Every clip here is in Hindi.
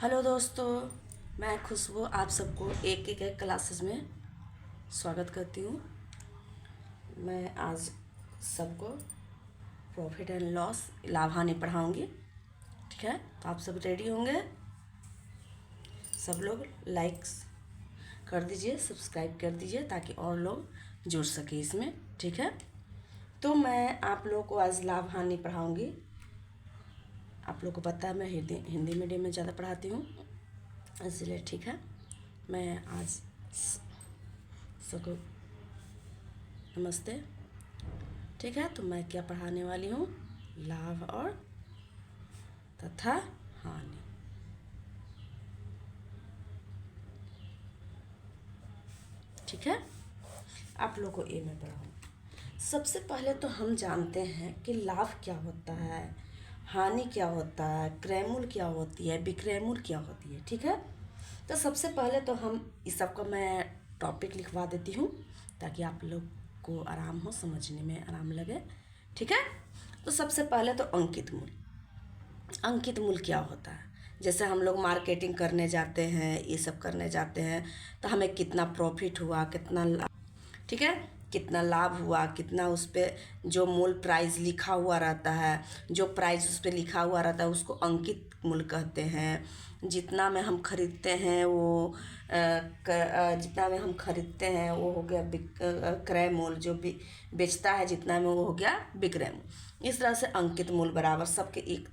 हेलो दोस्तों, मैं खुशबू आप सबको एक क्लासेस में स्वागत करती हूँ। मैं आज सबको प्रॉफिट एंड लॉस लाभ हानि पढ़ाऊँगी। ठीक है, तो आप सब रेडी होंगे? सब लोग लाइक्स कर दीजिए, सब्सक्राइब कर दीजिए ताकि और लोग जुड़ सके इसमें। ठीक है, तो मैं आप लोगों को आज लाभ हानि पढ़ाऊँगी। आप लोग को पता है मैं हिंदी मीडियम में ज़्यादा पढ़ाती हूँ, इसलिए ठीक है। मैं आज सबको नमस्ते। ठीक है, तो मैं क्या पढ़ाने वाली हूँ? लाभ और तथा हानि। ठीक है, आप लोग को ये मैं पढ़ाऊँ। सबसे पहले तो हम जानते हैं कि लाभ क्या होता है, हानि क्या होता है, क्रयमूल्य क्या होती है, विक्रयमूल्य क्या होती है। ठीक है, तो सबसे पहले तो हम इस सब का मैं टॉपिक लिखवा देती हूँ ताकि आप लोग को आराम हो, समझने में आराम लगे। ठीक है, तो सबसे पहले तो अंकित मूल्य। अंकित मूल्य क्या होता है? जैसे हम लोग मार्केटिंग करने जाते हैं, ये सब करने जाते हैं, तो हमें कितना प्रॉफिट हुआ, कितना लाभ, ठीक है, कितना लाभ हुआ, कितना उस पर जो मूल प्राइस लिखा हुआ रहता है, जो प्राइस उस पर लिखा हुआ रहता है उसको अंकित मूल्य कहते हैं। जितना में हम खरीदते हैं वो जितना में हम खरीदते हैं वो हो गया क्रय मूल्य, जो भी बेचता है जितना में वो हो गया विक्रय मूल्य। इस तरह से अंकित मूल्य बराबर सबके एक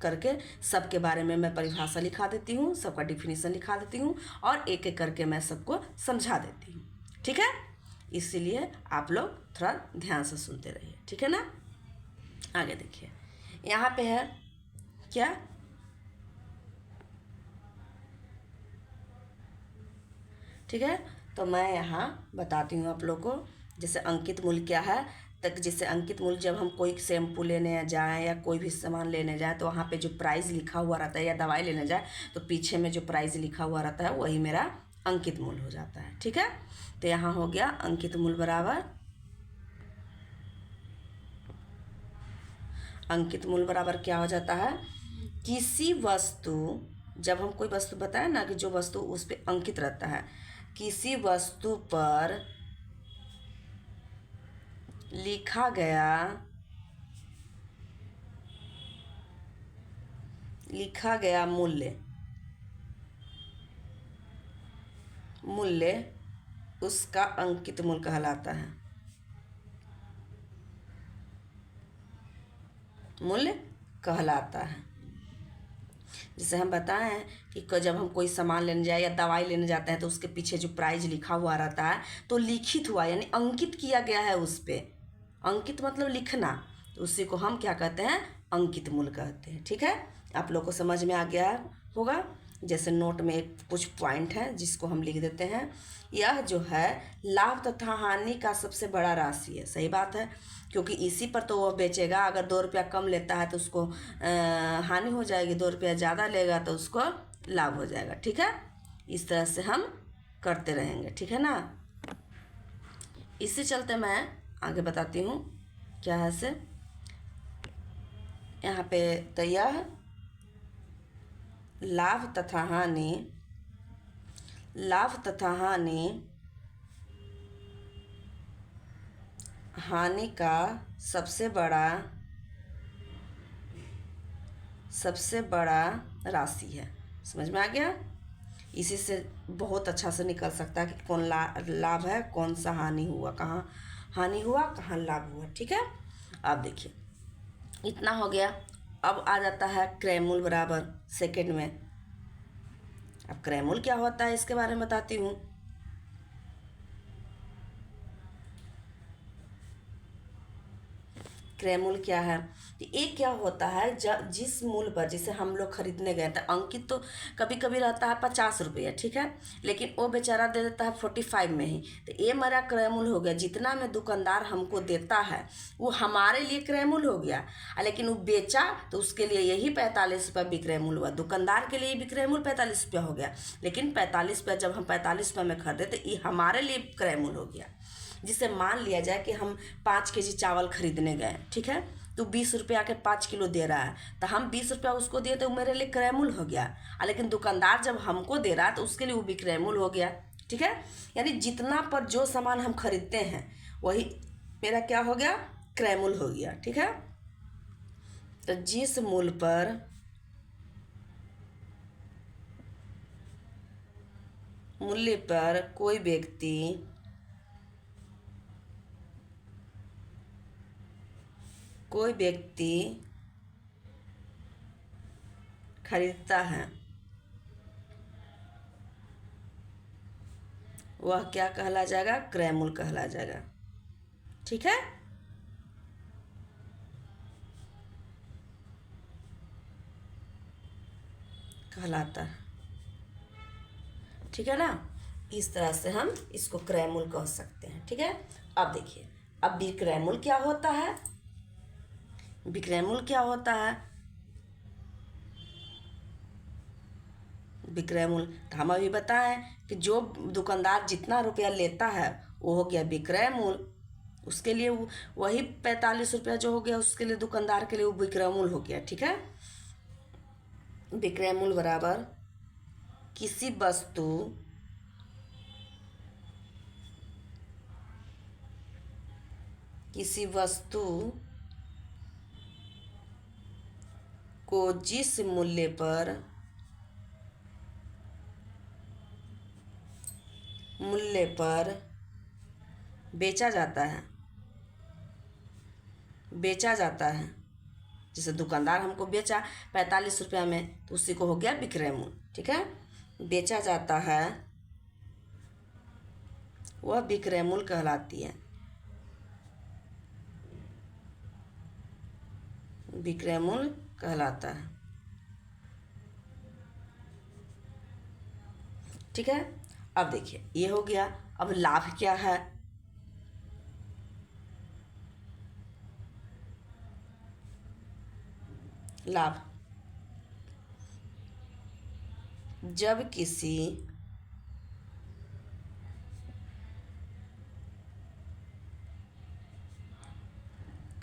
करके सबके बारे में मैं परिभाषा लिखा देती हूँ, सबका डिफिनीशन लिखा देती हूँ और एक एक करके मैं सबको समझा देती हूँ। ठीक है, इसीलिए आप लोग थोड़ा ध्यान से सुनते रहिए। ठीक है ना? आगे देखिए, यहाँ पे है क्या? ठीक है, तो मैं यहाँ बताती हूँ आप लोग को। जैसे अंकित मूल्य क्या है, तक जैसे अंकित मूल्य जब हम कोई शैम्पू लेने जाएँ या कोई भी सामान लेने जाएँ तो वहाँ पे जो प्राइस लिखा हुआ रहता है, या दवाई लेने जाए तो पीछे में जो प्राइस लिखा हुआ रहता है वही मेरा अंकित मूल्य हो जाता है। ठीक है, तो यहाँ हो गया अंकित मूल्य बराबर, अंकित मूल्य बराबर क्या हो जाता है? किसी वस्तु, जब हम कोई वस्तु बताएं ना कि जो वस्तु उस पर अंकित रहता है, किसी वस्तु पर लिखा गया मूल्य उसका अंकित मूल्य कहलाता है। मूल्य कहलाता है। जैसे हम बताएं कि जब हम कोई सामान लेने जाए या दवाई लेने जाते हैं तो उसके पीछे जो प्राइस लिखा हुआ रहता है तो लिखित हुआ यानी अंकित किया गया है उस पर। अंकित मतलब लिखना, तो उसी को हम क्या कहते हैं? अंकित मूल्य कहते हैं। ठीक है, आप लोग को समझ में आ गया होगा। जैसे नोट में एक कुछ पॉइंट है जिसको हम लिख देते हैं। यह जो है लाभ तथा हानि का सबसे बड़ा राशि है। सही बात है, क्योंकि इसी पर तो वो बेचेगा। अगर 2 रुपया कम लेता है तो उसको हानि हो जाएगी, 2 रुपया ज़्यादा लेगा तो उसको लाभ हो जाएगा। ठीक है, इस तरह से हम करते रहेंगे। ठीक है ना? इसी चलते मैं आगे बताती हूँ क्या है से यहाँ पे। तो यह लाभ तथा हानि का सबसे बड़ा राशि है। समझ में आ गया? इसी से बहुत अच्छा से निकल सकता है कि कौन लाभ है, कौन सा हानि हुआ, कहाँ हानि हुआ, कहाँ लाभ हुआ। ठीक है, अब देखिए इतना हो गया। अब आ जाता है क्रय मूल्य बराबर सेकंड में। अब क्रय मूल्य क्या होता है इसके बारे में बताती हूँ। क्रय मूल्य क्या है? ये क्या होता है? जिस मूल्य पर जिसे हम लोग खरीदने गए थे, अंकित तो कभी कभी रहता है 50 रुपया, ठीक है, लेकिन वो बेचारा दे देता है 45 में ही, तो ये मेरा क्रय मूल्य हो गया। जितना में दुकानदार हमको देता है वो हमारे लिए क्रय मूल्य हो गया, लेकिन वो बेचा तो उसके लिए यही 45 रुपये विक्रय मूल्य हुआ। दुकानदार के लिए विक्रय मूल्य 45 रुपया हो गया, लेकिन 45 रुपया जब हम 45 रुपये में खरीदे तो ये हमारे लिए क्रय मूल्य हो गया। जिसे मान लिया जाए कि हम 5 केजी चावल खरीदने गए, ठीक है, तो 20 रुपया के 5 किलो दे रहा है, तो हम 20 रुपया उसको दिए तो मेरे लिए क्रय मूल्य हो गया। लेकिन दुकानदार जब हमको दे रहा है तो उसके लिए वो विक्रय मूल्य हो गया। ठीक है, यानी जितना पर जो सामान हम खरीदते हैं वही मेरा क्या हो गया, क्रय मूल्य हो गया। ठीक है, तो जिस मूल्य पर कोई व्यक्ति खरीदता है वह क्या कहला जाएगा, क्रय मूल्य कहला जाएगा। ठीक है, कहलाता है। ठीक है ना, इस तरह से हम इसको क्रय मूल्य कह सकते हैं। ठीक है, अब देखिए, अब विक्रय मूल्य क्या होता है। विक्रय मूल्य क्या होता है, विक्रय मूल्य तो हम अभी बताएं कि जो दुकानदार जितना रुपया लेता है वो हो गया विक्रय मूल्य। उसके लिए वही 45 रुपया जो हो गया उसके लिए दुकानदार के लिए वो विक्रय मूल्य हो गया। ठीक है, विक्रय मूल्य बराबर किसी वस्तु को जिस मूल्य पर बेचा जाता है, जैसे दुकानदार हमको बेचा 45 रुपया में तो उसी को हो गया विक्रय मूल्य। ठीक है, बेचा जाता है वह विक्रय मूल्य कहलाती है। विक्रय मूल्य कहलाता है। ठीक है, अब देखिए ये हो गया। अब लाभ क्या है, लाभ जब किसी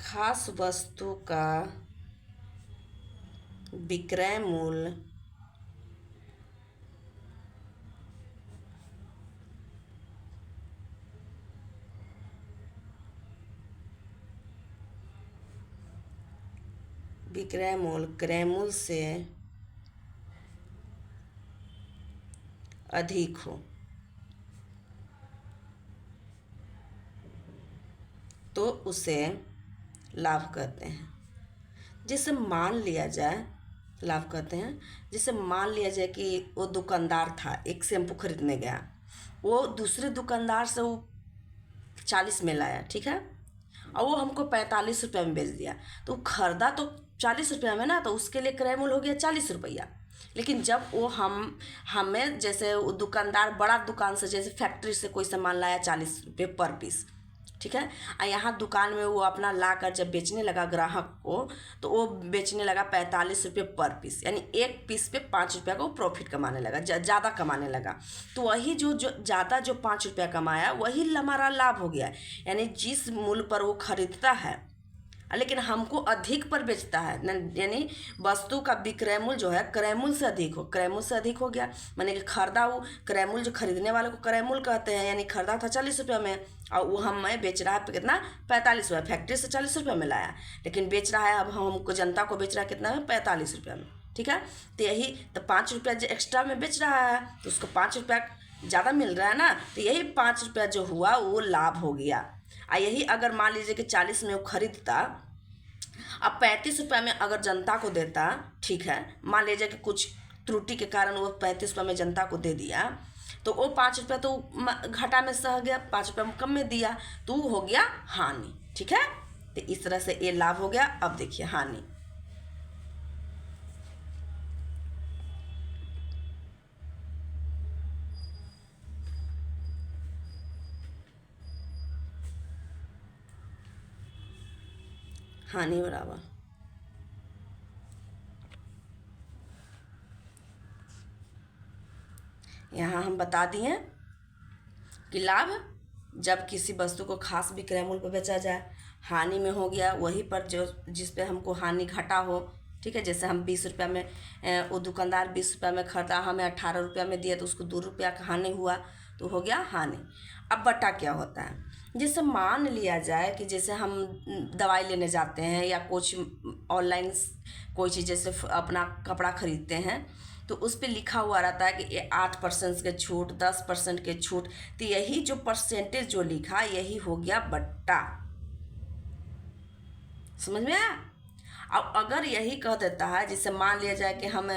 खास वस्तु का विक्रय मूल्य क्रय मूल्य से अधिक हो तो उसे लाभ कहते हैं। जैसे मान लिया जाए, लाभ कहते हैं, जैसे मान लिया जाए कि वो दुकानदार था, एक शैम्पू खरीदने गया, वो दूसरे दुकानदार से वो 40 में लाया। ठीक है, और वो हमको 45 रुपया में बेच दिया, तो खरीदा तो 40 रुपया में ना, तो उसके लिए क्रय मूल्य हो गया 40 रुपया। लेकिन जब वो हमें जैसे वो दुकानदार बड़ा दुकान से जैसे फैक्ट्री से कोई सामान लाया 40 रुपये पर पीस। ठीक है, और यहाँ दुकान में वो अपना ला कर जब बेचने लगा ग्राहक को, तो वो बेचने लगा 45 रुपये पर पीस, यानी एक पीस पे 5 रुपया का वो प्रॉफिट कमाने लगा, ज़्यादा कमाने लगा। तो वही जो ज़्यादा जो 5 रुपया कमाया वही हमारा लाभ हो गया। यानी जिस मूल्य पर वो खरीदता है लेकिन हमको अधिक पर बेचता है, यानी वस्तु का विक्रय मूल्य जो है क्रय मूल्य से अधिक हो, क्रय मूल्य से अधिक हो गया। माने कि खरीदा वो क्रय मूल्य, जो खरीदने वाले को क्रय मूल्य कहते हैं, यानी खरीदा था 40 रुपया में और वो हमें बेच रहा है कितना, 45 रुपया। फैक्ट्री से 40 रुपया में लाया, लेकिन बेच रहा है अब हमको जनता को बेच रहा है कितना में, 45 रुपया में। ठीक है, तो यही तो 5 रुपया जो एक्स्ट्रा में बेच रहा है तो उसको 5 रुपया ज़्यादा मिल रहा है ना, तो यही 5 रुपया जो हुआ वो लाभ हो गया। यही अगर मान लीजिए कि 40 में वो खरीदता, अब 35 रुपया में अगर जनता को देता, ठीक है, मान लीजिए कि कुछ त्रुटि के कारण वो 35 रुपया में जनता को दे दिया, तो वो 5 रुपया तो घाटा में सह गया, 5 रुपया में कम में दिया, तो वो हो गया हानि। ठीक है, तो इस तरह से ये लाभ हो गया। अब देखिए हानि, हानि बराबर यहाँ हम बता दिए कि लाभ जब किसी वस्तु को खास विक्रय मूल्य पर बेचा जाए, हानि में हो गया वही पर जो जिस पे हमको हानि घटा हो, ठीक है। जैसे हम 20 रुपया में वो दुकानदार 20 रुपया में खरीदा, हमें 18 रुपया में दिया, तो उसको 2 रुपया का हानि हुआ, तो हो गया हानि। अब बटा क्या होता है, जैसे मान लिया जाए कि जैसे हम दवाई लेने जाते हैं या कुछ ऑनलाइन कोई चीज़ जैसे अपना कपड़ा खरीदते हैं, तो उस पर लिखा हुआ रहता है कि ये 8% के छूट, 10% के छूट, तो यही जो परसेंटेज जो लिखा यही हो गया बट्टा। समझ में आया। अब अगर यही कह देता है, जैसे मान लिया जाए कि हम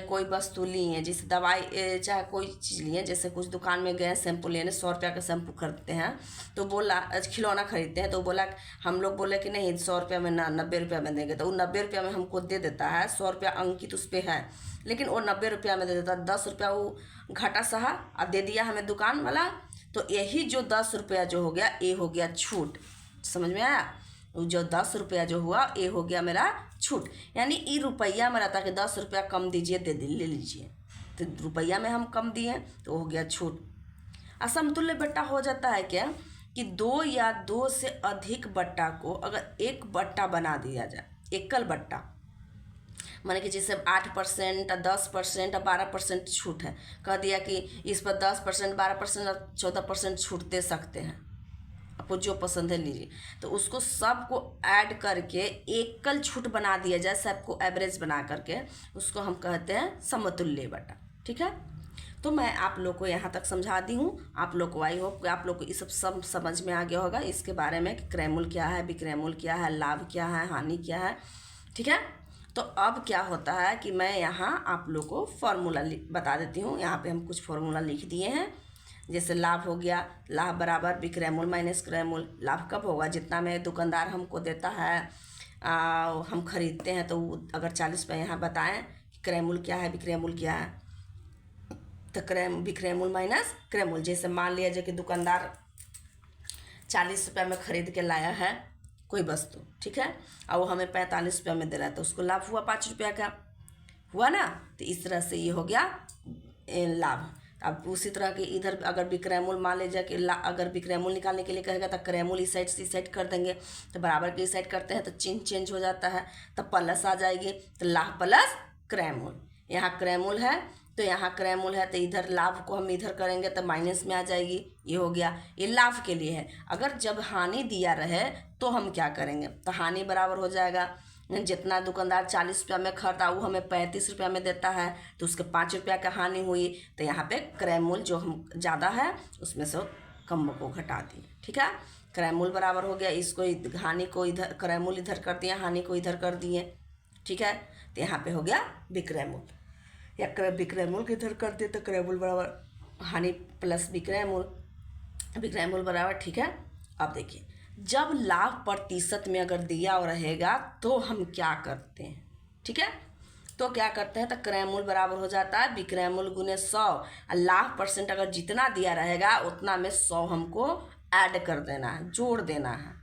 कोई वस्तु लिए हैं, जैसे दवाई चाहे कोई चीज़ लिए, जैसे कुछ दुकान में गए शैम्पू लेने, 100 रुपया का शैम्पू खरीदते हैं, तो बोला खिलौना खरीदते हैं, तो बोला हम लोग बोले कि नहीं 100 रुपया में ना 90 रुपया में देंगे, तो वो 90 रुपया में हमको दे देता है, 100 रुपया अंकित उस पर है, लेकिन वो 90 रुपया में दे देता है, 10 रुपया वो घाटा सहा और दे दिया हमें दुकान वाला। तो यही जो 10 रुपया जो हो गया ये हो गया छूट। समझ में आया। जो 10 रुपया जो हुआ ये हो गया मेरा छूट, यानी ई रुपया में रहता कि 10 रुपया कम दीजिए, ले लीजिए, तो रुपया में हम कम दिए तो हो गया छूट। असमतुल्य बट्टा हो जाता है क्या कि 2 या 2 से अधिक बट्टा को अगर एक बट्टा बना दिया जाए, एकल बट्टा, माने कि जैसे 8%, 10%, 12% छूट है, कह दिया कि इस पर 10%, 12% और 14% छूट दे सकते हैं, आपको जो पसंद है लीजिए, तो उसको सबको ऐड करके एकल छूट बना दिया जाए, सबको एवरेज बना करके, उसको हम कहते हैं समतुल्य बट्टा। ठीक है, तो मैं आप लोग को यहाँ तक समझा दी हूँ। आप लोग को आई होप कि आप लोग को ये सब समझ में आ गया होगा इसके बारे में कि क्रय मूल्य क्या है, विक्रय मूल्य क्या है, लाभ क्या है, हानि क्या है। ठीक है, तो अब क्या होता है कि मैं यहाँ आप लोग को फॉर्मूला बता देती हूँ। यहाँ पे हम कुछ फॉर्मूला लिख दिए हैं। जैसे लाभ हो गया, लाभ बराबर विक्रय मूल्य माइनस क्रय मूल्य। लाभ कब होगा, जितना में दुकानदार हमको देता है हम खरीदते हैं, तो अगर 40 रुपये यहाँ बताएं कि क्रय मूल्य क्या है, विक्रय मूल्य क्या है, तो विक्रय मूल्य माइनस क्रय मूल्य। जैसे मान लिया जाए कि दुकानदार 40 रुपये में खरीद के लाया है कोई वस्तु, ठीक है, और वो हमें 45 रुपये में दे रहा है, तो उसको लाभ हुआ 5 रुपया का, हुआ ना। तो इस तरह से ये हो गया लाभ। अब उसी तरह के इधर अगर विक्रय मूल्य मान लीजिए कि अगर विक्रय मूल्य निकालने के लिए कहेगा तो क्रय मूल्य इस साइड से इस साइड कर देंगे, तो बराबर के इस साइड करते हैं तो चिन्ह चेंज हो जाता है, तो प्लस आ जाएगी, तो लाभ प्लस क्रय मूल्य। यहाँ क्रय मूल्य है तो यहाँ क्रय मूल्य है, तो इधर लाभ को हम इधर करेंगे तो माइनस में आ जाएगी, ये हो गया। ये लाभ के लिए है। अगर जब हानि दिया रहे तो हम क्या करेंगे, तो हानि बराबर हो जाएगा जितना दुकानदार 40 रुपया में खरीदा वो हमें 35 रुपया में देता है, तो उसके 5 रुपया का हानि हुई, तो यहाँ पे क्रय मूल्य जो हम ज़्यादा है उसमें से कम को घटा दिए। ठीक है, क्रय मूल्य बराबर हो गया, इसको हानि को इधर, क्रय मूल्य इधर कर दिया, हानि को इधर कर दिए। ठीक है, तो यहाँ पे हो गया विक्रय मूल्य, या विक्रय मूल्य इधर कर दिए तो क्रय मूल्य बराबर हानि प्लस विक्रय मूल्य, विक्रय मूल्य बराबर। ठीक है, अब देखिए जब लाभ प्रतिशत में अगर दिया और रहेगा तो हम क्या करते हैं। ठीक है, तो क्या करते हैं, तो क्रय मूल्य बराबर हो जाता है विक्रय मूल्य गुने 100, और लाभ परसेंट अगर जितना दिया रहेगा उतना में 100 हमको ऐड कर देना है, जोड़ देना है,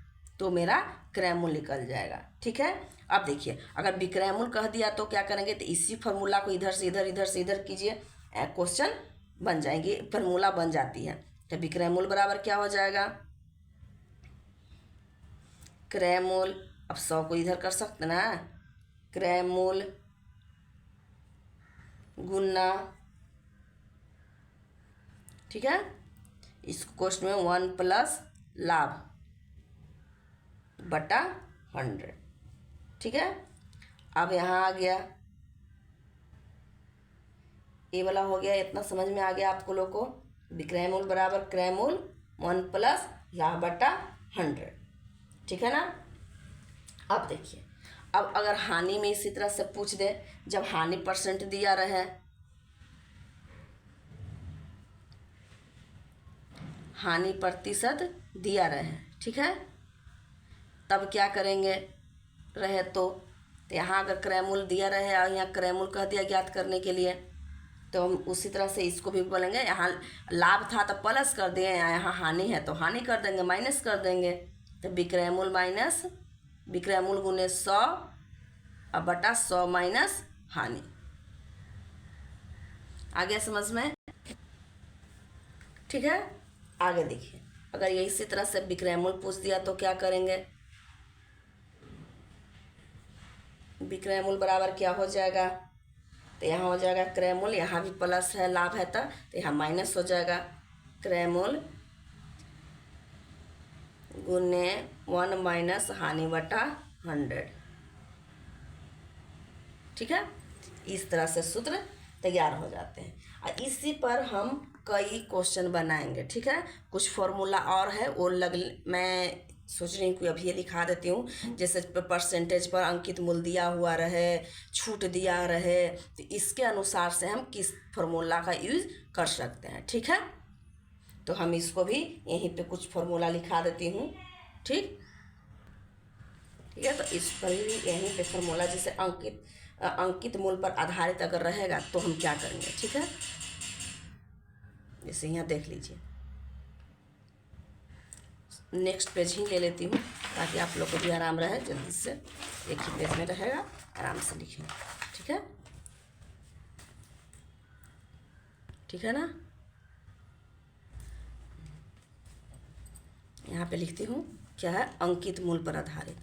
तो मेरा क्रय मूल्य निकल जाएगा। ठीक है, अब देखिए अगर विक्रय मूल्य कह दिया तो क्या करेंगे, तो इसी फार्मूला को इधर से इधर, इधर से इधर कीजिए, क्वेश्चन बन जाएंगे, फार्मूला बन जाती है। तो विक्रय मूल्य बराबर क्या हो जाएगा, क्रय मूल्य, अब 100 को इधर कर सकते ना, क्रय मूल्य गुना, ठीक है, इस क्वेश्चन में 1 प्लस लाभ बटा 100। ठीक है, अब यहाँ आ गया, ये वाला हो गया, इतना समझ में आ गया आपको लोग को। विक्रय मूल्य बराबर क्रय मूल्य 1 प्लस लाभ बटा 100। ठीक है ना। अब देखिए, अब अगर हानि में इसी तरह से पूछ दे, जब हानि परसेंट दिया रहे, हानि प्रतिशत दिया रहे, ठीक है, तब क्या करेंगे रहे तो यहाँ अगर क्रय मूल्य दिया रहे और यहाँ क्रय मूल्य कह दिया ज्ञात करने के लिए, तो हम उसी तरह से इसको भी बोलेंगे, यहाँ लाभ था तो प्लस कर दिए, यहाँ हानि है तो हानि कर देंगे, माइनस कर देंगे, तो विक्रय मूल्य माइनस विक्रय मूल्य गुने 100 और बटा 100 माइनस हानि। आ गया समझ में। ठीक है, आगे देखिए, अगर ये इसी तरह से विक्रय मूल्य पूछ दिया तो क्या करेंगे, विक्रय मूल बराबर क्या हो जाएगा, तो यहाँ हो जाएगा क्रय मूल, यहाँ भी प्लस है लाभ है तो यहाँ माइनस हो जाएगा। क्रय मूल गुने 1 माइनस हानि बटा 100। ठीक है, इस तरह से सूत्र तैयार हो जाते हैं और इसी पर हम कई क्वेश्चन बनाएंगे। ठीक है, कुछ फॉर्मूला और है वो मैं सोच रही हूँ कि अभी ये लिखा देती हूँ। जैसे परसेंटेज पर अंकित मूल्य दिया हुआ रहे, छूट दिया रहे, तो इसके अनुसार से हम किस फॉर्मूला का यूज कर सकते हैं। ठीक है, तो हम इसको भी यहीं पे कुछ फॉर्मूला लिखा देती हूँ। ठीक है, तो इस पर भी यहीं पे फॉर्मूला जैसे अंकित मूल्य पर आधारित अगर रहेगा तो हम क्या करेंगे। ठीक है, जैसे यहाँ देख लीजिए, नेक्स्ट पेज ही ले लेती हूँ ताकि आप लोग को भी आराम रहे, जल्दी से एक ही पेज में रहेगा, आराम से लिखें। ठीक है, ठीक है ना। यहाँ पे लिखती हूँ क्या है, अंकित मूल्य पर आधारित।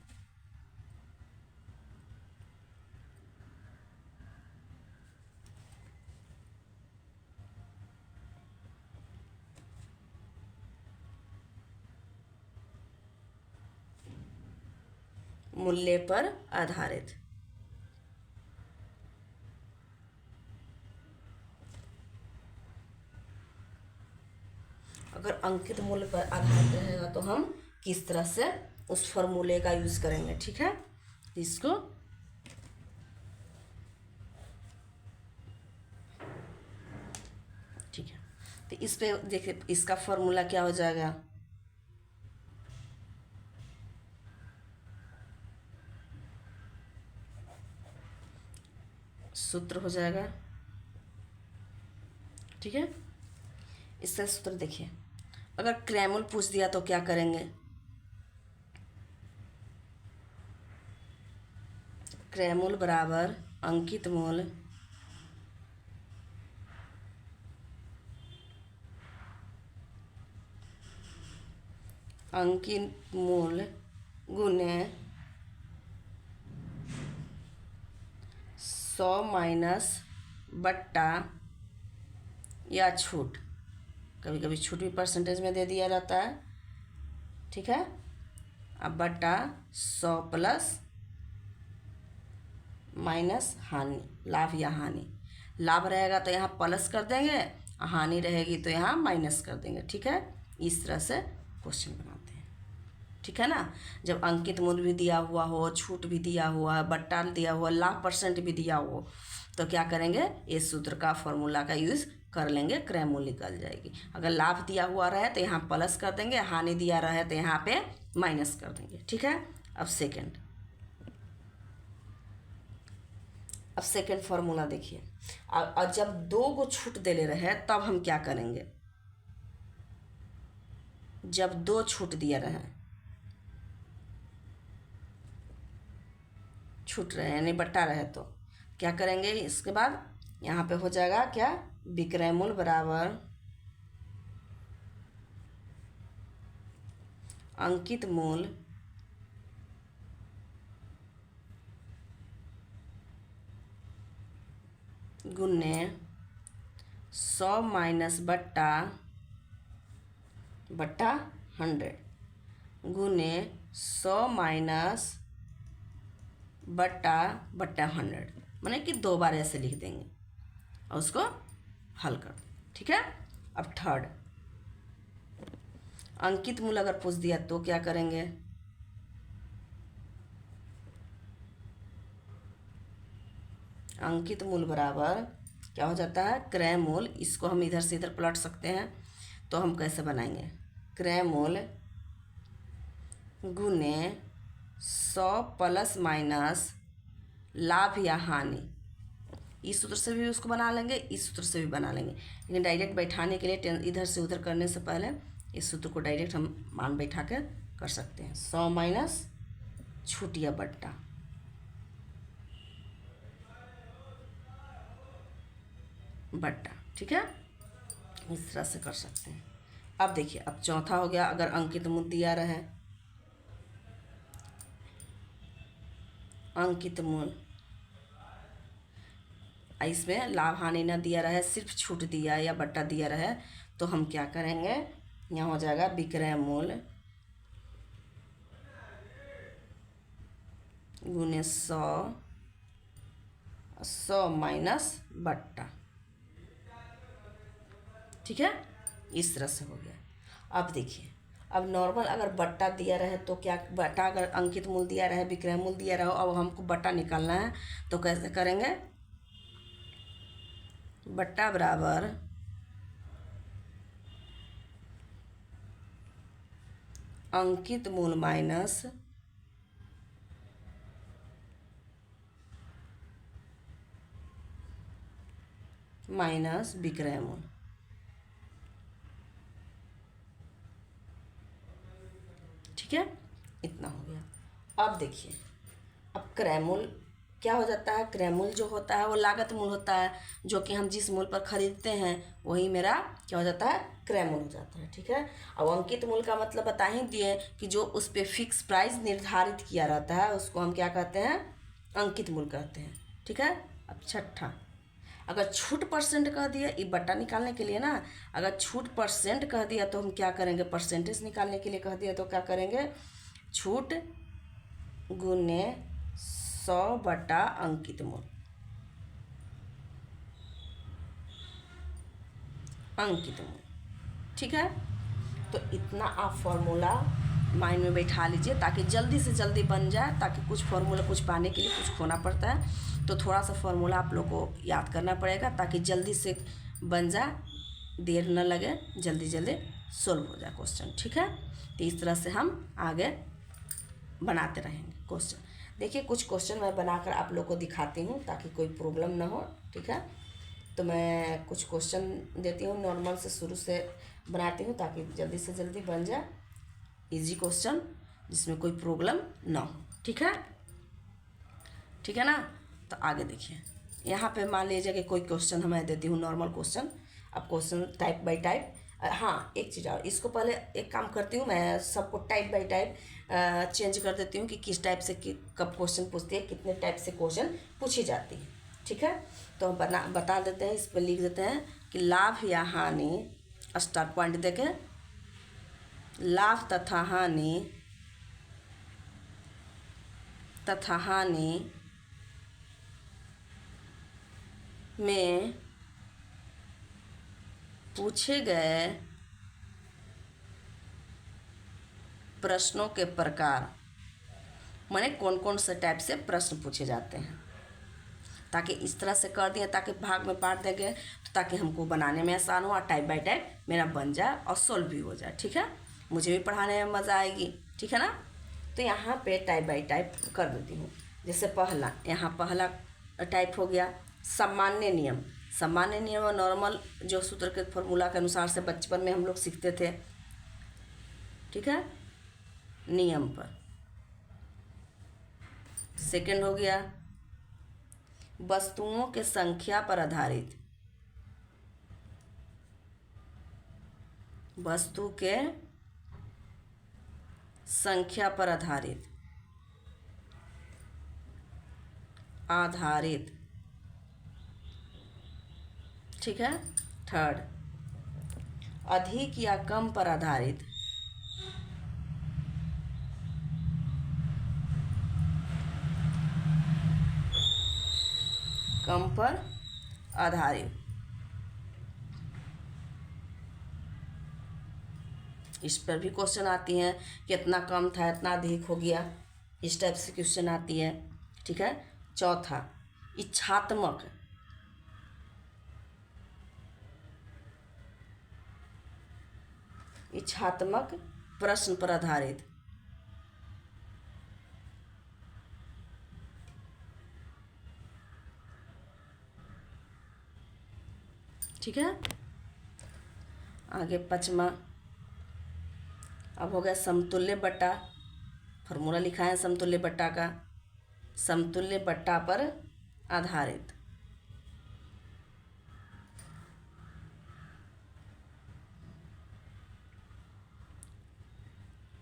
मूल्य पर आधारित। अगर अंकित मूल्य पर आधारित रहेगा तो हम किस तरह से उस फॉर्मूले का यूज करेंगे। ठीक है, इसको ठीक है, तो इस पे देखिए इसका फॉर्मूला क्या हो जाएगा, सूत्र हो जाएगा। ठीक है, इसका सूत्र देखिए, अगर क्रय मूल्य पूछ दिया तो क्या करेंगे, क्रय मूल्य बराबर अंकित मूल्य गुने 100 माइनस बट्टा या छूट, कभी कभी छूट भी परसेंटेज में दे दिया जाता है। ठीक है, अब बट्टा 100 प्लस माइनस हानि, लाभ या हानि। लाभ रहेगा तो यहाँ प्लस कर देंगे, हानि रहेगी तो यहाँ माइनस कर देंगे। ठीक है, इस तरह से क्वेश्चन बनाते हैं। ठीक है ना, जब अंकित मूल्य भी दिया हुआ हो, छूट भी दिया हुआ है, बट्टा दिया हुआ, लाभ परसेंट भी दिया हो, तो क्या करेंगे, इस सूत्र का फॉर्मूला का यूज़ कर लेंगे, क्रय मूल्य निकल जाएगी। अगर लाभ दिया हुआ रहे तो यहाँ प्लस कर देंगे, हानि दिया रहे तो यहाँ पे माइनस कर देंगे। ठीक है, अब सेकेंड फॉर्मूला देखिए, और जब 2 को छूट दे ले रहे तब हम क्या करेंगे, जब 2 छूट दिया रहे, छूट रहे यानी बट्टा रहे तो क्या करेंगे, इसके बाद यहाँ पे हो जाएगा क्या, विक्रय मूल्य बराबर अंकित मूल्य गुने 100 माइनस बट्टा 100 गुने 100 माइनस बट्टा 100, माने कि 2 बार ऐसे लिख देंगे और उसको हल कर देंगे। ठीक है, अब थर्ड, अंकित मूल्य अगर पूछ दिया तो क्या करेंगे, अंकित मूल्य बराबर क्या हो जाता है, क्रय मूल्य। इसको हम इधर से इधर पलट सकते हैं, तो हम कैसे बनाएंगे, क्रय मूल्य गुने 100 प्लस माइनस लाभ या हानि। इस सूत्र से भी उसको बना लेंगे, इस सूत्र से भी बना लेंगे, लेकिन डायरेक्ट बैठाने के लिए इधर से उधर करने से पहले इस सूत्र को डायरेक्ट हम मान बैठा कर सकते हैं। 100 माइनस छूट या बट्टा, ठीक है, इस तरह से कर सकते हैं। अब देखिए, अब चौथा हो गया, अगर अंकित मूल्य दिया रहे, अंकित मूल्य इसमें लाभ हानि ना दिया रहे, सिर्फ छूट दिया या बट्टा दिया रहे, तो हम क्या करेंगे, यहाँ हो जाएगा विक्रय मूल्य गुने 100 माइनस बट्टा। ठीक है, इस तरह से हो गया। अब देखिए, अब नॉर्मल अगर बट्टा दिया रहे तो क्या, बट्टा अगर अंकित मूल्य दिया रहे, विक्रय मूल्य दिया रहे, अब हमको बट्टा निकालना है तो कैसे करेंगे, बट्टा बराबर अंकित मूल्य माइनस विक्रय मूल्य। ठीक है, इतना हो गया। अब देखिए, अब क्रय मूल्य क्या हो जाता है, क्रय मूल्य जो होता है वो लागत मूल्य होता है, जो कि हम जिस मूल्य पर खरीदते हैं वही मेरा क्या हो जाता है, क्रय मूल्य हो जाता है। ठीक है, अब अंकित मूल्य का मतलब बता ही दिए कि जो उस पर फिक्स प्राइस निर्धारित किया रहता है उसको हम क्या कहते हैं, अंकित मूल्य कहते हैं। ठीक है, अब छठा, अगर छूट परसेंट कह दिया, ये बट्टा निकालने के लिए ना, अगर छूट परसेंट कह दिया तो हम क्या करेंगे, परसेंटेज निकालने के लिए कह दिया तो क्या करेंगे, छूट गुने 100 बटा अंकित मूल्य, अंकित मूल्य। ठीक है, तो इतना आप फॉर्मूला माइंड में बैठा लीजिए ताकि जल्दी से जल्दी बन जाए, ताकि कुछ फॉर्मूला कुछ पाने के लिए कुछ खोना पड़ता है, तो थोड़ा सा फॉर्मूला आप लोग को याद करना पड़ेगा ताकि जल्दी से बन जाए, देर न लगे, जल्दी जल्दी सोल्व हो जाए क्वेश्चन। ठीक है, तो इस तरह से हम आगे बनाते रहेंगे क्वेश्चन। देखिए, कुछ क्वेश्चन मैं बनाकर आप लोग को दिखाती हूँ ताकि कोई प्रॉब्लम ना हो। ठीक है, तो मैं कुछ क्वेश्चन देती हूँ, नॉर्मल से शुरू से बनाती हूँ ताकि जल्दी से जल्दी बन जाए इजी क्वेश्चन, जिसमें कोई प्रॉब्लम ना हो। ठीक है, ठीक है ना, तो आगे देखिए, यहाँ पे मान लीजिए कि कोई क्वेश्चन मैं देती हूँ नॉर्मल क्वेश्चन। अब क्वेश्चन टाइप बाय टाइप, हाँ एक चीज़ और, इसको पहले एक काम करती हूँ, मैं सबको टाइप बाय टाइप चेंज कर देती हूँ कि किस टाइप से कब क्वेश्चन पूछती है, कितने टाइप से क्वेश्चन पूछी जाती है। ठीक है, तो हम बता देते हैं, इस पर लिख देते हैं कि लाभ या हानि, स्टार पॉइंट देखें, लाभ तथा हानि में पूछे गए प्रश्नों के प्रकार, माने कौन कौन से टाइप से प्रश्न पूछे जाते हैं, ताकि इस तरह से कर दिए, ताकि भाग में बांट देंगे तो ताकि हमको बनाने में आसान हो और टाइप बाय टाइप मेरा बन जाए और सोल्व भी हो जाए। ठीक है, मुझे भी पढ़ाने में मज़ा आएगी। ठीक है ना, तो यहाँ पे टाइप बाय टाइप कर देती हूँ। जैसे पहला, यहाँ पहला टाइप हो गया सामान्य नियम। सामान्य नियम और नॉर्मल जो सूत्र के फॉर्मूला के अनुसार से बचपन में हम लोग सीखते थे। ठीक है, नियम पर। सेकंड हो गया वस्तुओं के संख्या पर आधारित, वस्तु के संख्या पर आधारित। ठीक है, थर्ड अधिक या कम पर आधारित, कम पर आधारित। इस पर भी क्वेश्चन आती हैं कि इतना कम था, इतना अधिक हो गया, इस टाइप से क्वेश्चन आती है। ठीक है, चौथा इच्छात्मक, इच्छात्मक प्रश्न पर आधारित। ठीक है, आगे पांचवा, अब हो गया समतुल्य बट्टा। फॉर्मूला लिखा है समतुल्य बट्टा का, समतुल्य बट्टा पर आधारित।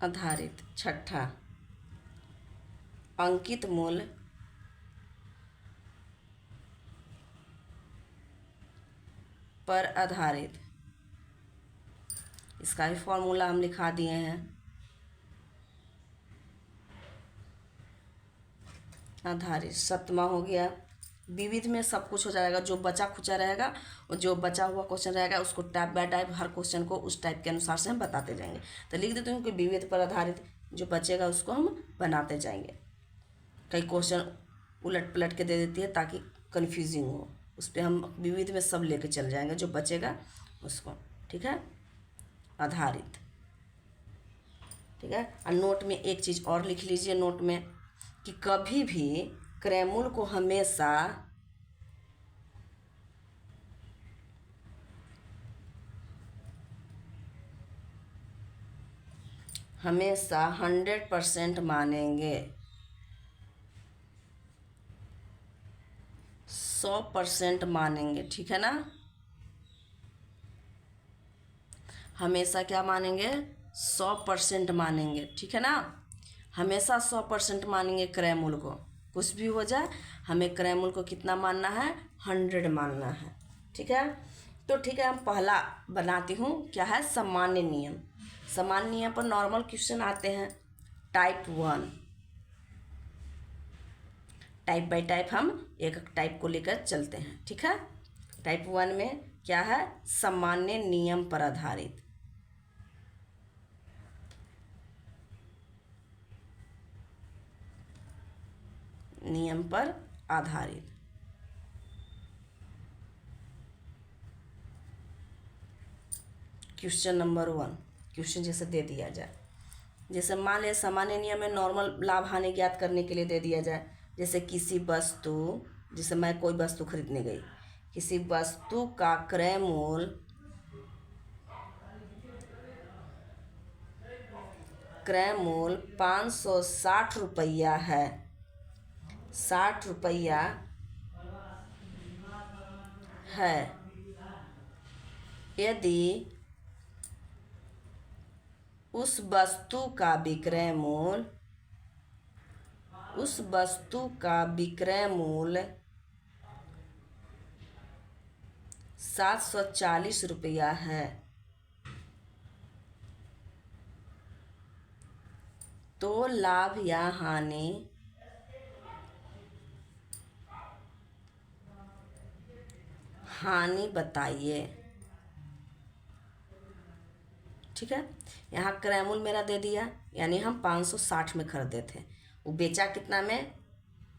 आधारित। छठा अंकित मूल्य पर आधारित, इसका भी फॉर्मूला हम लिखा दिए हैं। आधारित सतमा हो गया। विविध में सब कुछ हो जाएगा, जो बचा खुचा रहेगा और जो बचा हुआ क्वेश्चन रहेगा उसको टाइप बाय टाइप हर क्वेश्चन को उस टाइप के अनुसार से हम बताते जाएंगे। तो लिख देते हूँ कि विविध पर आधारित, जो बचेगा उसको हम बनाते जाएंगे। कई क्वेश्चन उलट पलट के दे देती है ताकि कन्फ्यूजिंग हो, उस पर हम विविध में सब लेके चल जाएंगे, जो बचेगा उसको। ठीक है, आधारित। ठीक है, और नोट में एक चीज़ और लिख लीजिए नोट में, कि कभी भी क्रैमूल को हमेशा हमेशा 100% मानेंगे, 100% मानेंगे। ठीक है ना, हमेशा क्या मानेंगे, 100% मानेंगे। ठीक है ना, हमेशा 100% मानेंगे क्रैमूल को, कुछ भी हो जाए हमें क्रैमूल को कितना मानना है, 100 मानना है। ठीक है, तो ठीक है, हम पहला बनाती हूँ, क्या है, सामान्य नियम। सामान्य नियम पर नॉर्मल क्वेश्चन आते हैं, टाइप 1। टाइप बाय टाइप हम एक एक टाइप को लेकर चलते हैं। ठीक है, टाइप 1 में क्या है, सामान्य नियम पर आधारित। नियम पर आधारित। क्वेश्चन नंबर 1, क्वेश्चन जैसे दे दिया जाए, जैसे मान लिया सामान्य नियम में नॉर्मल लाभ हानि ज्ञात करने के लिए दे दिया जाए। जैसे किसी वस्तु, जैसे मैं कोई वस्तु खरीदने गई, किसी वस्तु का क्रय मूल्य क्रय मूल्य 560 रुपया है, 60 रुपया है। यदि उस वस्तु का विक्रय मूल्य 740 रुपया है, तो लाभ या हानि बताइए। ठीक है, यहाँ क्रय मूल्य मेरा दे दिया, यानी हम 560 में खरीदे थे, वो बेचा कितना में,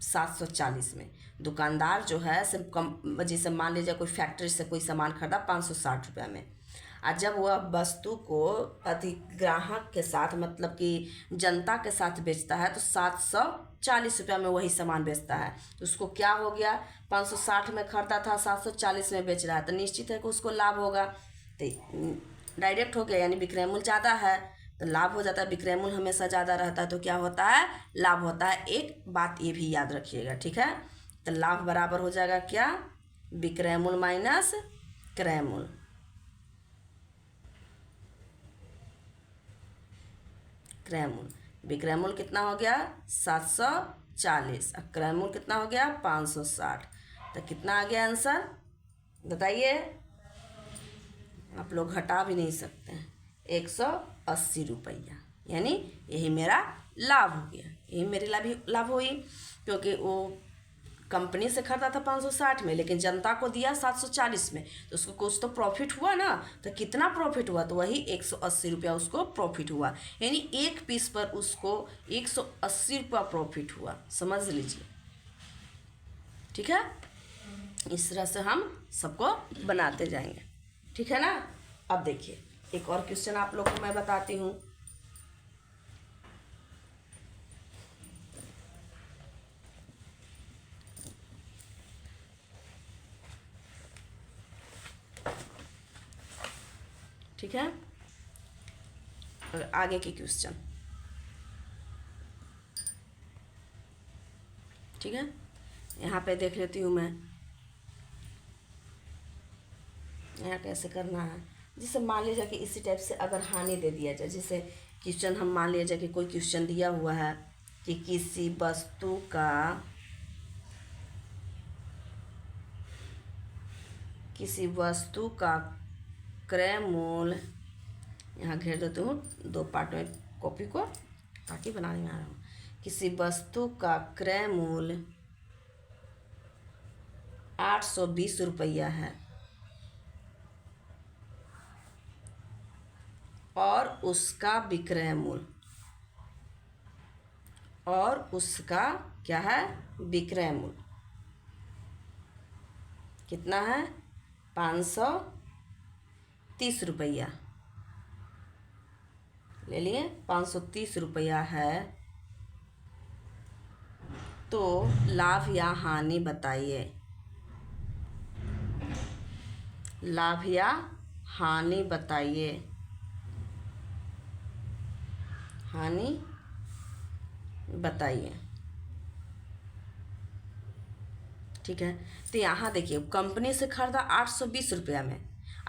740 में। दुकानदार जो है सिर्फ कम, जैसे मान लीजिए कोई फैक्ट्री से कोई सामान खरीदा 560 रुपया में, और जब वह वस्तु को ग्राहक के साथ, मतलब कि जनता के साथ बेचता है, तो 740 रुपया में वही सामान बेचता है। तो उसको क्या हो गया, 560 में खरीदा था, 740 में बेच रहा है, तो निश्चित है कि उसको लाभ होगा। तो डायरेक्ट हो गया, यानी विक्रय मूल्य ज़्यादा है तो लाभ हो जाता है। विक्रय मूल्य हमेशा ज़्यादा रहता है तो क्या होता है, लाभ होता है। एक बात ये भी याद रखिएगा। ठीक है, तो लाभ बराबर हो जाएगा क्या, विक्रय मूल्य माइनस क्रय मूल्य। क्रय मूल्य, विक्रय मूल्य कितना हो गया, 740, और क्रय मूल्य कितना हो गया, 560। तो कितना आ गया आंसर बताइए, आप लोग घटा भी नहीं सकते हैं, 180 रुपया, यानी यही मेरा लाभ हो गया। यही मेरे लाभ हुई, क्योंकि वो कंपनी से खरीदा था 560 में, लेकिन जनता को दिया 740 में, तो उसको कुछ तो प्रॉफिट हुआ ना। तो कितना प्रॉफिट हुआ, तो वही 180 रुपया उसको प्रॉफिट हुआ, यानी एक पीस पर उसको 180 रुपया प्रॉफिट हुआ, समझ लीजिए। ठीक है, इस तरह से हम सबको बनाते जाएंगे। ठीक है ना, अब देखिए एक और क्वेश्चन आप लोग को मैं बताती हूँ। ठीक है, और आगे की क्वेश्चन। ठीक है, यहाँ पे देख लेती हूँ मैं, यहाँ कैसे करना है। जैसे मान लीजिए कि इसी टाइप से अगर हानि दे दिया जाए, जैसे क्वेश्चन हम मान लीजिए कि कोई क्वेश्चन दिया हुआ है कि किसी वस्तु का किसी वस्तु का क्रय मूल्य, यहाँ घेर देती हूँ 2 पार्ट में कॉपी को ताकि बनाने में आ रहा हूँ। किसी वस्तु का क्रय मूल्य 820 रुपया है और उसका विक्रय मूल्य, और उसका क्या है, विक्रय मूल्य कितना है, 530 रुपया। ले लिए 530 रुपया है, तो लाभ या हानि बताइए। लाभ या हानि बताइए। हानि बताइए। ठीक है, तो यहाँ देखिए कंपनी से खरीदा 820 रुपया में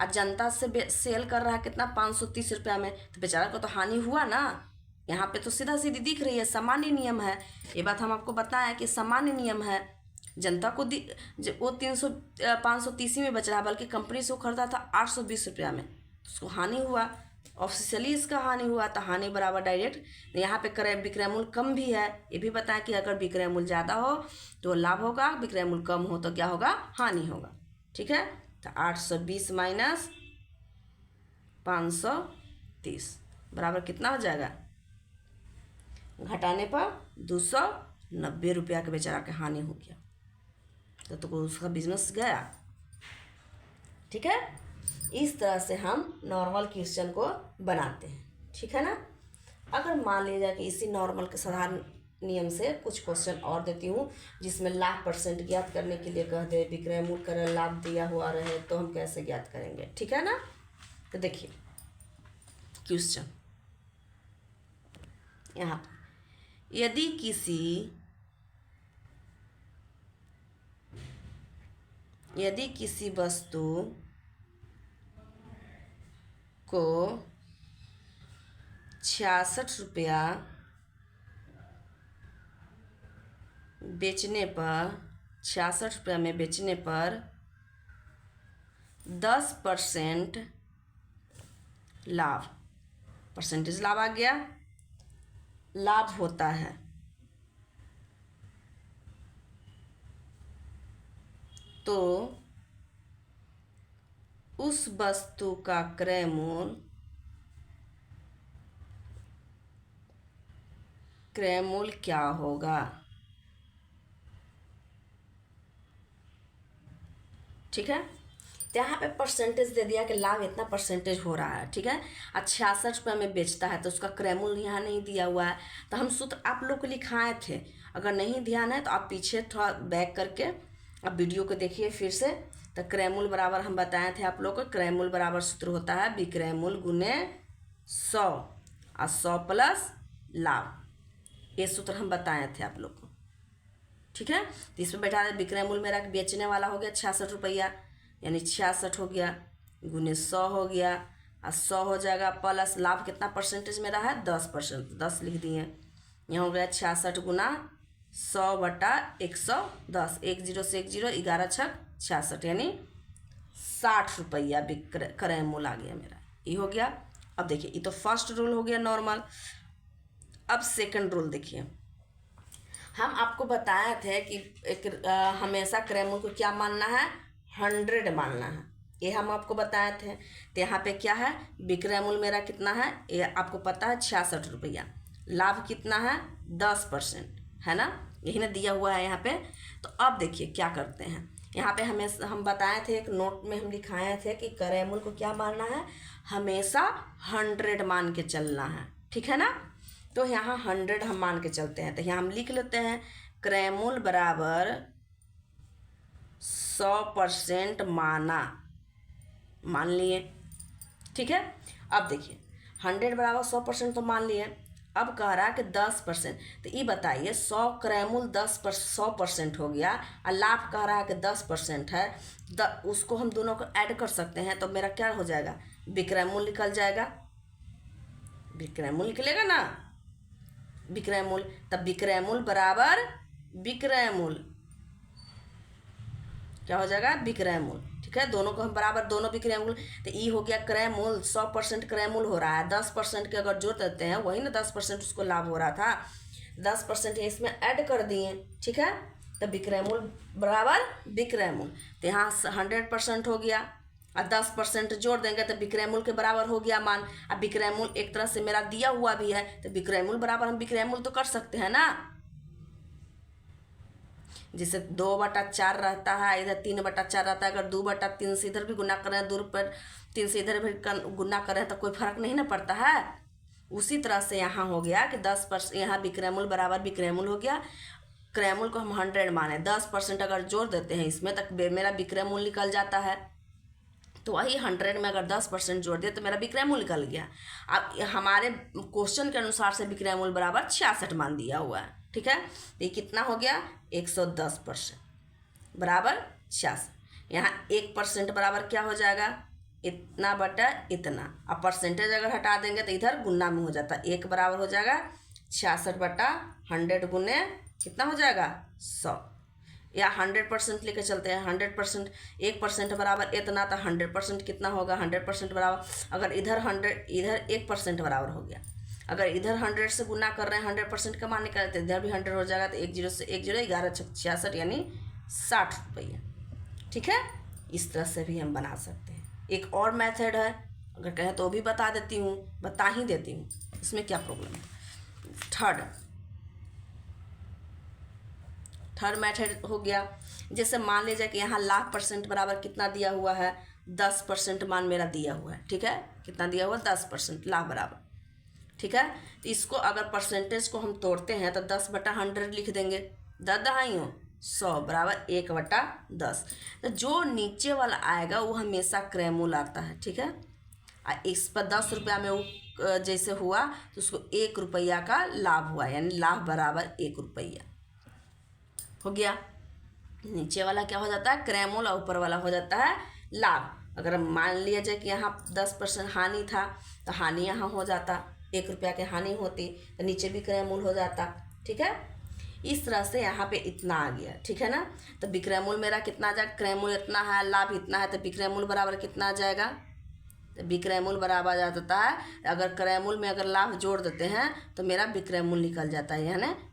और जनता से सेल कर रहा है कितना, 530 रुपया में, तो बेचारा को तो हानि हुआ ना। यहाँ पे तो सीधा सीधी दिख रही है, सामान्य नियम है। ये बात हम आपको बताएं कि सामान्य नियम है। जनता को वो 530 में बच रहा है, बल्कि कंपनी से वो खरीदा था 820 रुपया में, तो उसको हानि हुआ, ऑफिशियली इसका हानि हुआ। तो हानि बराबर डायरेक्ट यहाँ पे क्रय विक्रय मूल्य कम भी है, ये भी बताएं कि अगर विक्रय मूल्य ज़्यादा हो तो लाभ होगा, विक्रय मूल्य कम हो तो क्या होगा, हानि होगा। ठीक है, तो 820 माइनस 530 बराबर कितना हो जाएगा, घटाने पर 290 रुपया के बेचारा के हानि हो गया, तो उसका बिजनेस गया। ठीक है, इस तरह से हम नॉर्मल क्वेश्चन को बनाते हैं। ठीक है ना। अगर मान लीजिए कि इसी नॉर्मल के साधारण नियम से कुछ क्वेश्चन और देती हूँ जिसमें लाभ परसेंट ज्ञात करने के लिए कह दे, विक्रय मूल्य कर लाभ दिया हुआ रहे, तो हम कैसे ज्ञात करेंगे। ठीक है ना। तो देखिए क्वेश्चन यहाँ, यदि किसी वस्तु को 66 रुपया बेचने पर, 66 रुपया में बेचने पर 10% लाभ, परसेंटेज लाभ आ गया, लाभ होता है, तो उस वस्तु का क्रय मूल्य क्या होगा। ठीक है, तो यहाँ पे परसेंटेज दे दिया कि लाभ इतना परसेंटेज हो रहा है। ठीक है, 66 रुपये में बेचता है तो उसका क्रय मूल्य यहाँ नहीं दिया हुआ है, तो हम सूत्र आप लोग को लिखाए थे। अगर नहीं ध्यान है तो आप पीछे थोड़ा बैक करके अब वीडियो को देखिए फिर से। तो क्रय मूल्य बराबर हम बताए थे आप लोग को, क्रय मूल्य बराबर सूत्र होता है विक्रय मूल्य गुने 100 और 100 प्लस लाभ, ये सूत्र हम बताए थे आप लोग को। ठीक है, तो इसमें बैठा है विक्रय मूल्य मेरा बेचने वाला हो गया 66 रुपया, यानी 66 हो गया गुने 100 हो गया और 100 हो जाएगा प्लस लाभ कितना परसेंटेज मेरा है, 10%, 10 लिख दिए। यहाँ हो गया 66 गुना 100/110, 10 से 10, 11 छक 66, यानी 60 रुपया क्रय मूल्य आ गया मेरा, ये हो गया। अब देखिए ये तो फर्स्ट रूल हो गया नॉर्मल। अब सेकंड रूल देखिए, हम आपको बताए थे कि हमेशा क्रय मूल्य को क्या मानना है, 100 मानना है, ये हम आपको बताए थे। तो यहाँ पे क्या है, विक्रय मूल्य मेरा कितना है, ये आपको पता है 66 रुपया, लाभ कितना है 10% है ना, यही ना दिया हुआ है यहाँ पे। तो अब देखिए क्या करते हैं, यहाँ पे हम बताए थे, एक नोट में हम लिखाए थे कि क्रय मूल्य को क्या मानना है, हमेशा 100 मान के चलना है। ठीक है ना, तो यहाँ 100 हम मान के चलते हैं। तो यहाँ हम लिख लेते हैं क्रय मूल्य बराबर 100% मान लिए। ठीक है, अब देखिए 100 बराबर 100% तो मान लिए। अब कह रहा है कि 10%, तो ये बताइए 100 क्रय मूल्य 100% हो गया और लाभ कह रहा है कि 10% है, उसको हम दोनों को ऐड कर सकते हैं, तो मेरा क्या हो जाएगा, विक्रय मूल्य निकल जाएगा, विक्रय मूल्य निकलेगा ना, विक्रय मूल्य। तब विक्रय मूल्य बराबर विक्रय मूल्य क्या हो जाएगा, विक्रय मूल्य। ठीक है, दोनों को हम बराबर, दोनों भी क्रय मूल, तो ई हो गया क्रय मूल, 100% क्रय मूल हो रहा है, 10% के अगर जोड़ देते हैं, वही ना 10% उसको लाभ हो रहा था, 10% इसमें ऐड कर दिए, ठीक है, तो विक्रय मूल बराबर विक्रय मूल, तो यहाँ 100% हो गया, और 10% जोड़ देंगे तो विक्रय मूल के बराबर हो गया मान। अब विक्रय मूल एक तरह से मेरा दिया हुआ भी है, तो विक्रय मूल बराबर हम विक्रय मूल तो कर सकते हैं ना, जिसे 2/4 रहता है, इधर 3/4 रहता है, अगर 2/3 से इधर भी गुना करें, 2/3 से इधर भी गुना करें तो कोई फर्क नहीं ना पड़ता है। उसी तरह से यहाँ हो गया कि 10%, यहाँ विक्रय मूल बराबर विक्रय मूल हो गया, क्रय मूल को हम 100 माने, 10% अगर जोड़ देते हैं इसमें तक मेरा विक्रय मूल निकल जाता है, तो वही 100 में अगर 10% जोड़ दिया तो मेरा विक्रय मूल निकल गया। अब हमारे क्वेश्चन के अनुसार से विक्रय मूल बराबर 66 मान दिया हुआ है, ठीक है, तो ये कितना हो गया 110% बराबर 66, यहाँ 1% बराबर क्या हो जाएगा, इतना बटा इतना, अब परसेंटेज अगर हटा देंगे तो इधर गुना में हो जाता है, 1 बराबर हो जाएगा 66/100 गुने कितना हो जाएगा 100, या 100% लेके चलते हैं, 100%, 1% बराबर इतना, तो 100% कितना होगा, 100% बराबर, अगर इधर 1% बराबर हो गया, अगर इधर 100 से गुना कर रहे हैं 100% का मान निकालते हैं, इधर भी 100 हो जाएगा, तो 1 0 से 1 0, 11 66 यानी 60 रुपये, ठीक है, इस तरह से भी हम बना सकते हैं। एक और मेथड है, अगर कहें तो भी बता देती हूँ, बता ही देती हूँ, इसमें क्या प्रॉब्लम है। थर्ड मेथड हो गया, जैसे मान लीजिए कि यहाँ लाख परसेंट बराबर कितना दिया हुआ है, 10% मान मेरा दिया हुआ है, ठीक है, कितना दिया हुआ है 10% लाख बराबर, ठीक है, तो इसको अगर परसेंटेज को हम तोड़ते हैं तो 10/100 लिख देंगे, 10 दहाइयों 100 बराबर 1/10, तो जो नीचे वाला आएगा वो हमेशा क्रय मूल आता है, ठीक है, इस पर 10 रुपया में वो जैसे हुआ तो उसको 1 रुपया का लाभ हुआ, यानी लाभ बराबर 1 रुपया हो गया। नीचे वाला क्या हो जाता है क्रय मूल, और ऊपर वाला हो जाता है लाभ। अगर मान लिया जाए कि यहाँ 10% हानि था तो हानि यहाँ हो जाता, 1 रुपया के हानि होती तो नीचे भी क्रय मूल हो जाता, ठीक है, इस तरह से यहाँ पे इतना आ गया, ठीक है ना, तो विक्रय मूल मेरा कितना आ जाएगा, क्रय मूल इतना है, लाभ इतना है, तो विक्रय मूल बराबर कितना आ जाएगा, तो विक्रय मूल बराबर आ जाता है, अगर क्रय मूल में अगर लाभ जोड़ देते हैं तो मेरा विक्रय मूल निकल जाता है,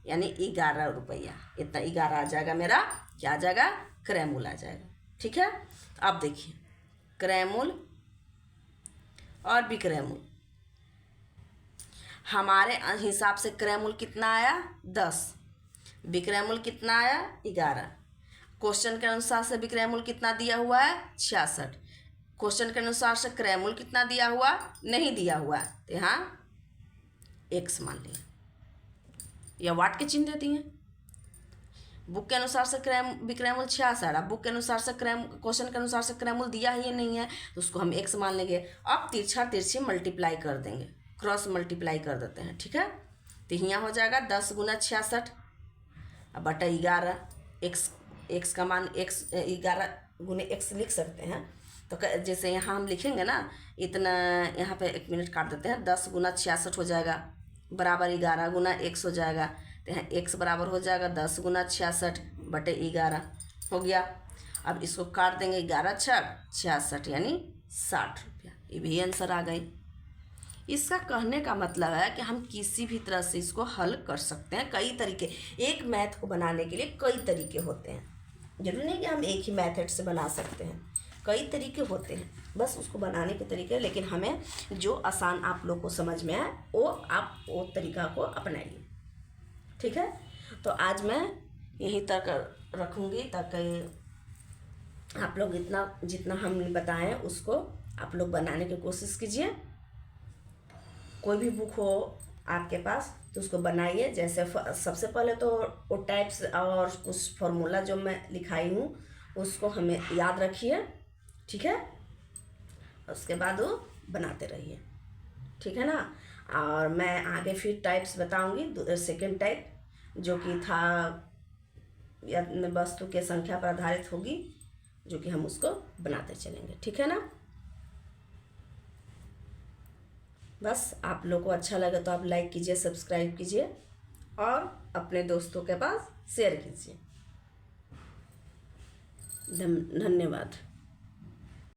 यानी 11 रुपया, इतना 11 आ जाएगा मेरा, क्या आ जाएगा क्रय मूल आ जाएगा, ठीक है। अब देखिए क्रय मूल और विक्रय मूल, हमारे हिसाब से क्रय मूल कितना आया 10, विक्रय मूल कितना आया 11, क्वेश्चन के अनुसार से विक्रय मूल कितना दिया हुआ है 66, क्वेश्चन के अनुसार से क्रय मूल कितना दिया हुआ नहीं दिया हुआ, तो यहाँ x मान लिया या वाट के चिन्ह देती हैं। बुक के अनुसार से विक्रय मूल 66, बुक के अनुसार से क्वेश्चन के अनुसार से क्रय मूल दिया ही नहीं है तो उसको हम x मान लेंगे। अब तिरछा तिरछी मल्टीप्लाई कर देंगे, क्रॉस मल्टीप्लाई कर देते हैं, ठीक है, तो यहाँ हो जाएगा 10 × 66 बटा 11, x का मान 11 × x लिख सकते हैं, तो जैसे यहाँ हम लिखेंगे ना इतना, यहाँ पे 1 मिनट काट देते हैं, 10 × 66 हो जाएगा बराबर 11 × x हो जाएगा, तो यहाँ x बराबर हो जाएगा 10 × 66 बटे 11 हो गया। अब इसको काट देंगे, 11 × 66 यानी 60 रुपया, ये भी आंसर आ गई। इसका कहने का मतलब है कि हम किसी भी तरह से इसको हल कर सकते हैं, कई तरीके, एक मैथ को बनाने के लिए कई तरीके होते हैं, जरूरी नहीं कि हम एक ही मेथड से बना सकते हैं, कई तरीके होते हैं, बस उसको बनाने के तरीके, लेकिन हमें जो आसान आप लोग को समझ में आए वो आप वो तरीका को अपनाइए, ठीक है। तो आज मैं यहीं तक रखूँगी ताकि आप लोग जितना हमने बताएं उसको आप लोग बनाने की कोशिश कीजिए। कोई भी बुक हो आपके पास तो उसको बनाइए, जैसे सबसे पहले तो वो टाइप्स और कुछ फॉर्मूला जो मैं लिखाई हूँ उसको हमें याद रखिए, ठीक है, उसके बाद वो बनाते रहिए, ठीक है ना। और मैं आगे फिर टाइप्स बताऊंगी, सेकंड टाइप जो कि था या वस्तु के संख्या पर आधारित होगी, जो कि हम उसको बनाते चलेंगे, ठीक है ना। बस आप लोग को अच्छा लगे तो आप लाइक कीजिए, सब्सक्राइब कीजिए और अपने दोस्तों के पास शेयर कीजिए। धन्यवाद।